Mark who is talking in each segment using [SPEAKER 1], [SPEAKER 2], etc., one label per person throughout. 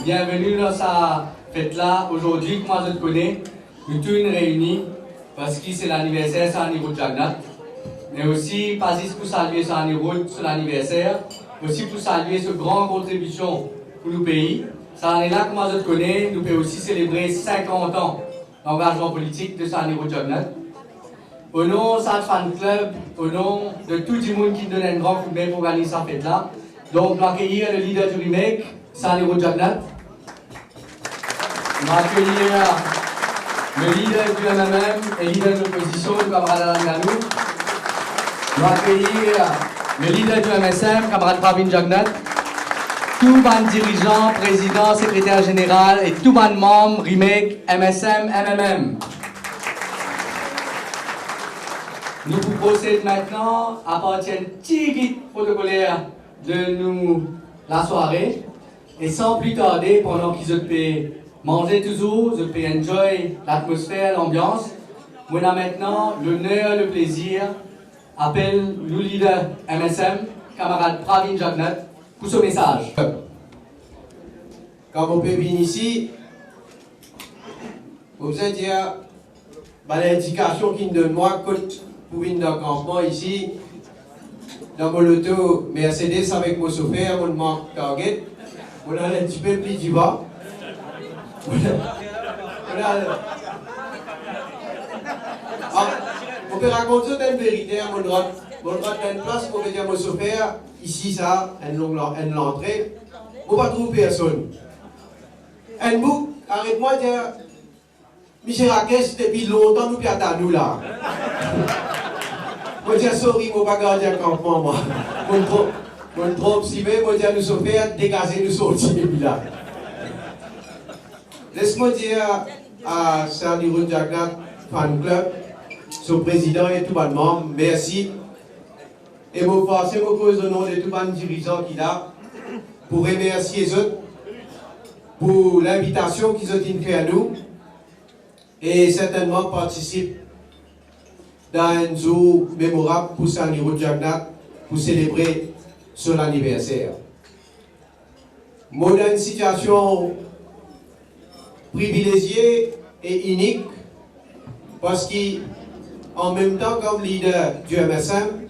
[SPEAKER 1] Bienvenue dans sa fête-là. Aujourd'hui, comme je te connais, nous tous réunis parce que c'est l'anniversaire de Sanirut Jagannath. Mais aussi, pas juste pour saluer Sanirut sur l'anniversaire, aussi pour saluer cette grande contribution pour nos pays. Ça est là, comme je te connais, nous pouvons aussi célébrer 50 ans d'engagement politique de Sanirut Jagannath. Au nom de San Fan Club, au nom de tout le monde qui donne un grand coup de main pour organiser cette fête-là, donc, nous accueillir le leader du remake, Sanirut Jagannath. Nous accueillir le leader du MMM et leader de l'opposition, le camarade Alan Ganou. Nous accueillir le leader du MSM, camarade Pravin Jagannath. Tous les dirigeants, présidents, secrétaires général et tous les membres remake, MSM, MMM. Nous vous procédons maintenant à partir d'un petit guide protocolaire de nous la soirée. Et sans plus tarder, pendant qu'ils peuvent manger toujours, ils peuvent enjoy l'atmosphère, l'ambiance, on a maintenant l'honneur, le plaisir, appelle le leader MSM, camarade Pravin Jagannath, pour ce message.
[SPEAKER 2] Quand vous pouvez venir ici, vous allez dire, l'indication qui me donne moi, pour venir dans le campement ici, dans mon auto Mercedes avec mon chauffeur, mon marque Target, on a un petit peu plus du bas. On peut raconter une vérité à mon droit. Mon droit d'une place pour dire mon chauffeur, ici ça, une l'entrée, on ne va pas trouver personne. Un bout, arrête-moi de dire, Michel Rakesh, depuis longtemps, nous attendons là. Moi, je dis, sorry, je ne vais pas garder un campement, moi. Je suis trop obstiné, je dis, nous sommes fait dégager, nous sortir de là. Laisse-moi dire à Sanirut Jagannath Fan Club, son président et tout le monde, merci. Et je vais passer mon cause au nom de tous les dirigeants qui sont là, pour remercier les autres, pour l'invitation qu'ils ont fait à nous, et certainement participer dans un jour mémorable pour Sanirut Jagannath, pour célébrer son anniversaire. Moi, dans une situation privilégiée et unique, parce qu'en même temps, comme leader du MSM,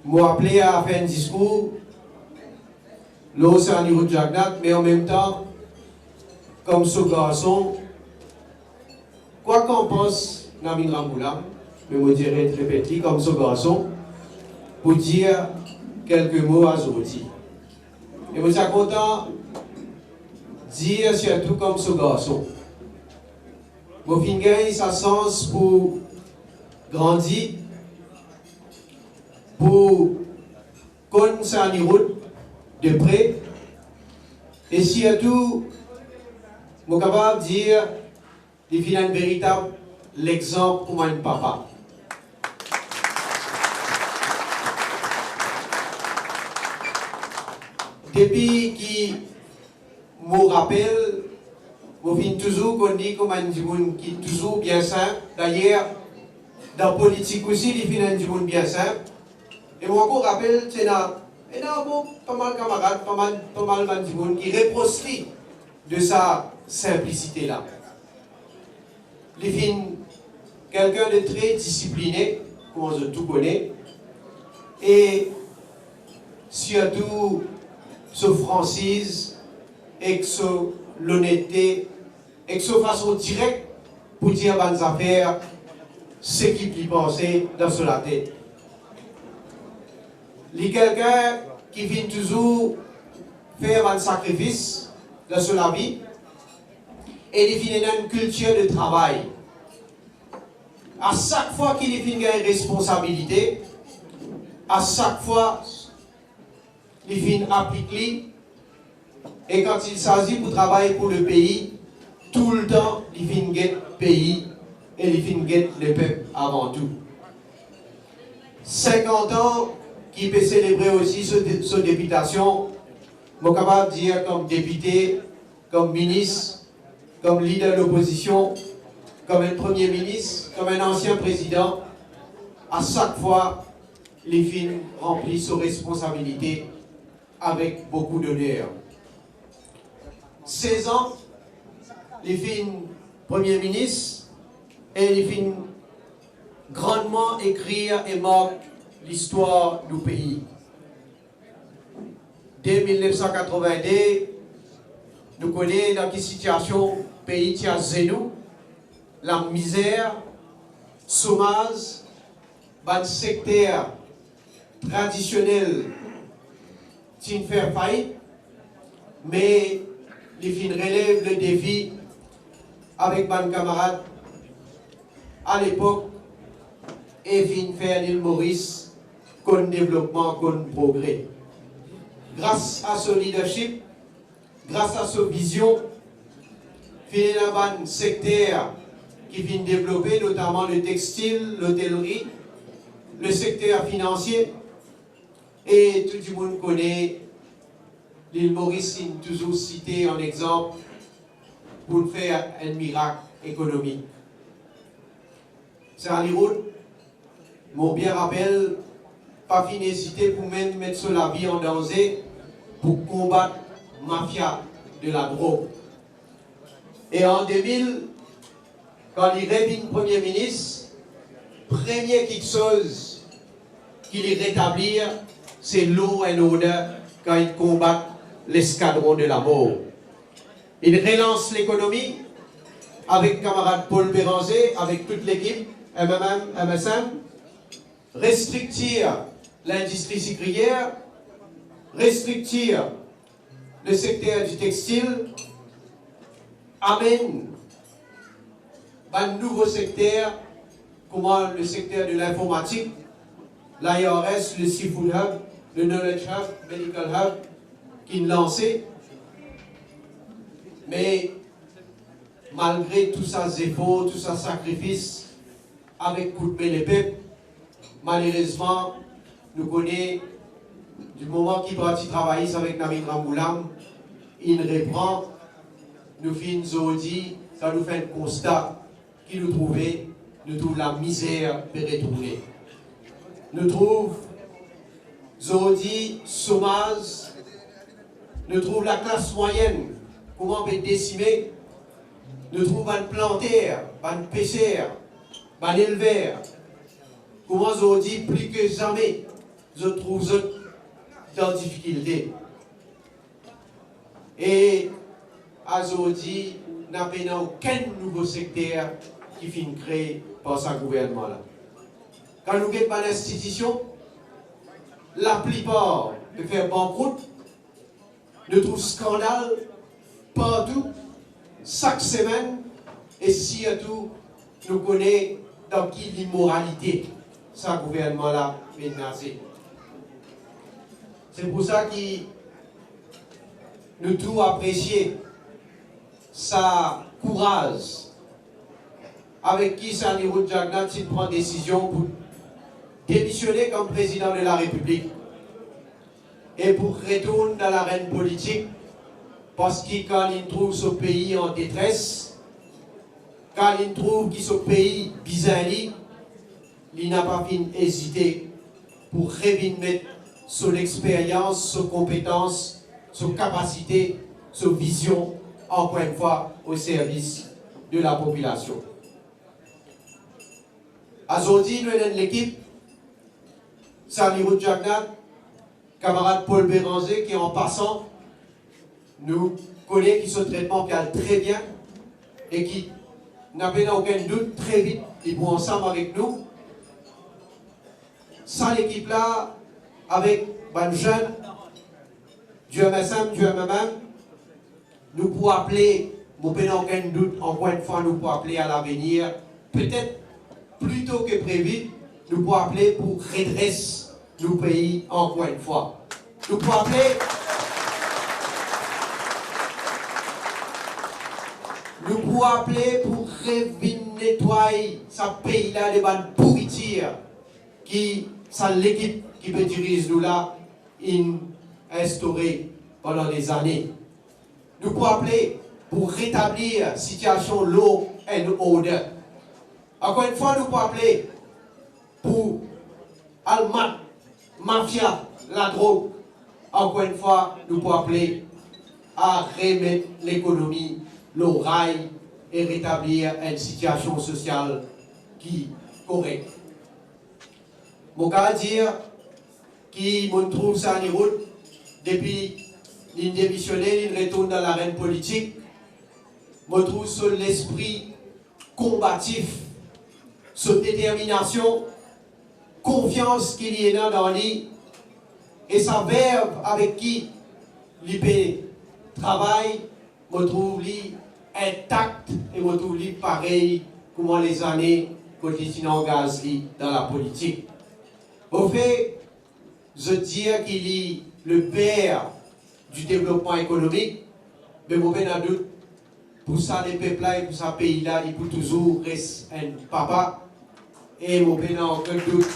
[SPEAKER 2] m'a appelé à faire un discours, là, Sanirut Jagannath, mais en même temps, comme ce garçon, quoi qu'on pense, Namin Ramboula, je me dirais très petit comme ce garçon, pour dire quelques mots à Zoti. Et je suis content de dire surtout comme ce garçon. Mon finger, ça sens pour grandir, pour connaître Sanirut de près, et surtout, je suis capable de dire qu'il y a un véritable l'exemple pour mon papa. Depuis qu'il me rappelle, je finis toujours qu'on dit comme un monde qui est toujours bien simple. D'ailleurs, dans la politique aussi, il finit un monde bien simple. Et moi, je me rappelle, c'est pas mal de camarades, pas mal de monde qui reprochent de sa simplicité-là. Il finit quelqu'un de très discipliné, comme je tout connais, et surtout ce franchise et l'honnêteté et sa façon directe pour dire bonnes affaires, ce qui peut penser dans la tête. Il est quelqu'un qui vient toujours faire un sacrifice dans la vie et il vient dans une culture de travail. À chaque fois qu'il a une responsabilité, à chaque fois, il vient appliquer. Et quand il s'agit pour travailler pour le pays, tout le temps, il vient le pays et il vient le peuple avant tout. 50 ans qui peut célébrer aussi sa députation, je suis capable de dire comme député, comme ministre, comme leader de l'opposition, comme un premier ministre, comme un ancien président, à chaque fois, les films remplissent ses responsabilités avec beaucoup d'honneur. 16 ans, il fin Premier ministre et il fin grandement écrire et marquer l'histoire du pays. Dès 1982, nous connaissons dans quelle situation le pays tient zéro, la misère, chômage, le secteur traditionnel qui fait faillite, mais il fin relève le défi avec mes camarades à l'époque et fin faire l'île Maurice comme développement, comme progrès. Grâce à son leadership, grâce à sa vision, fin un secteur qui vient développer, notamment le textile, l'hôtellerie, le secteur financier, et tout le monde connaît l'île Maurice, toujours cité en exemple pour faire un miracle économique. C'est un route, mon bien rappel, pas fini cité pour même mettre sur la vie en danger pour combattre la mafia de la drogue. Et en 2000, quand il revient Premier ministre, première quelque chose qu'il rétablit, c'est l'eau et l'odeur quand il combat l'escadron de la mort. Il relance l'économie avec camarade Paul Béranger, avec toute l'équipe, MSM, restructure l'industrie sucrière, restructure le secteur du textile, amène un nouveau secteur, comment le secteur de l'informatique, l'IRS, le Seafood Hub, le Knowledge Hub, Medical Hub, qui lancé. Mais malgré tous ces efforts, tous ces sacrifices, avec coup de pied les peuples, malheureusement, nous connaissons du moment qu'il partit travailler avec Namit Ramboulam, il reprend, nous finissons aujourd'hui, ça nous fait un constat qui nous trouvait, nous trouve la misère de retourner. Nous trouve aujourd'hui chômage, nous trouve la classe moyenne, comment on peut décimer, nous trouve un planteur, un pêcheur, un éleveur, comment aujourd'hui plus que jamais, je trouve dans difficulté. Et aujourd'hui, nous n'avons aucun nouveau secteur qui finit créé par ce gouvernement-là. Quand nous avons pas l'institution, la plupart de faire banqueroute, nous trouvons scandale partout, chaque semaine, et surtout, nous connaissons dans qui l'immoralité, ce gouvernement-là menacé. C'est pour ça que nous devons apprécier sa courage avec qui Sani Roud Jagnat prend décision pour démissionner comme président de la République et pour retourner dans l'arène politique parce que quand il trouve ce pays en détresse, quand il trouve que ce pays bizarre, il n'a pas fini hésiter pour revenir son expérience, son compétence, son capacité, sa vision, encore une fois, au service de la population. Aujourd'hui, nous avons l'équipe, Sani Roud Jagnat, camarade Paul Béranger, qui en passant, nous connaît qui ce traitement qui a très bien et qui n'avait aucun doute très vite, ils vont ensemble avec nous. Sans l'équipe-là, avec les jeunes du MSM, du MMM, nous pouvons appeler, nous n'avons aucun doute, encore une fois, nous pouvons appeler à l'avenir, peut-être plus tôt que prévu, nous pouvons appeler pour redresser nos pays encore une fois. Nous pouvons appeler, pour nettoyer ce pays-là de bonnes pourritures qui, c'est l'équipe qui peut diriger nous là, instauré pendant des années. Nous pouvons appeler pour rétablir la situation law and order. Encore une fois, nous pouvons appeler pour Almat, mafia, la drogue. Encore une fois, nous pouvons appeler à remettre l'économie, le rail et rétablir une situation sociale qui est correcte. Je peux dire qu'on trouve ça en route depuis qu'il démissionné, il retourne dans l'arène politique. Je trouve sur l'esprit combatif, sur détermination, confiance qu'il y a dans lui et sa verbe avec qui il travaille, je trouve lui intact et je trouve lui pareil comme les années quand il engagé dans la politique. Au fait, je dis qu'il est le père du développement économique, mais je n'ai pas de doute, pour ça les peuples-là et pour ce pays-là, il peut toujours rester un papa, et je n'ai pas aucun doute.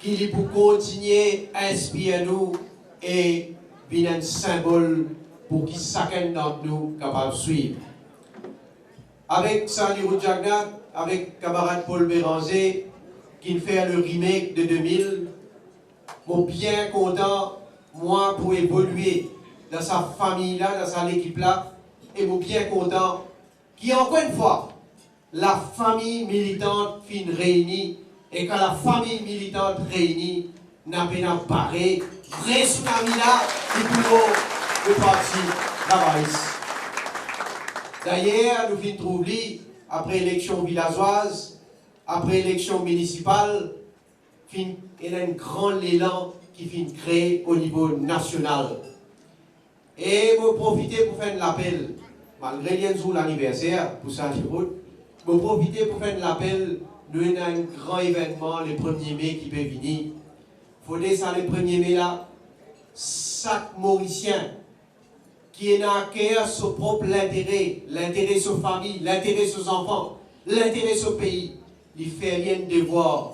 [SPEAKER 2] Qu'il peut continuer à inspirer nous et bien un symbole pour que chacun d'entre nous soit capable de suivre. Avec Sani Jagnat, avec camarade Paul Béranger, qui fait le remake de 2000, je suis bien content, moi, pour évoluer dans sa famille-là, dans sa équipe-là, et je suis bien content qu'encore une fois, la famille militante finit réunie, et quand la famille militante réunie, n'a pas paré, vrai tsunami-là, du bureau de parti travailliste. D'ailleurs, nous finissons trouver, après l'élection villageoise, après l'élection municipale, il y a un grand élan qui finit créé au niveau national. Et je profite pour faire l'appel, malgré l'anniversaire, pour ça, je profite pour faire l'appel, nous avons un grand événement le 1er mai qui peut venir. Il faudrait ça le 1er mai là, chaque Mauricien qui est à cœur son propre intérêt, l'intérêt de sa famille, l'intérêt de ses enfants, l'intérêt de son pays, il fait rien de devoir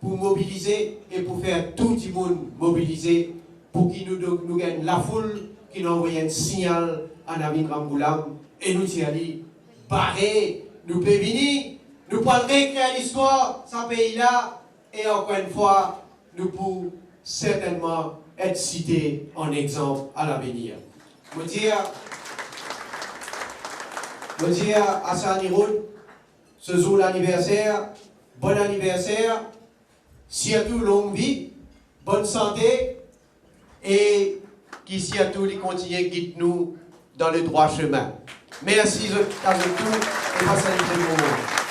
[SPEAKER 2] pour mobiliser et pour faire tout le monde mobiliser pour qu'il nous gagne la foule, qui nous envoie un signal à Navin Ramboulam et nous y allons barrer, nous pouvons venir, nous pouvons réécrire l'histoire de ce pays-là et encore une fois, nous pouvons certainement être cités en exemple à l'avenir. Je dis à Sani Roud, ce jour l'anniversaire, bon anniversaire, surtout longue vie, bonne santé et qui surtout continue à guider nous dans le droit chemin. Merci à vous tous et passez un très bon moment.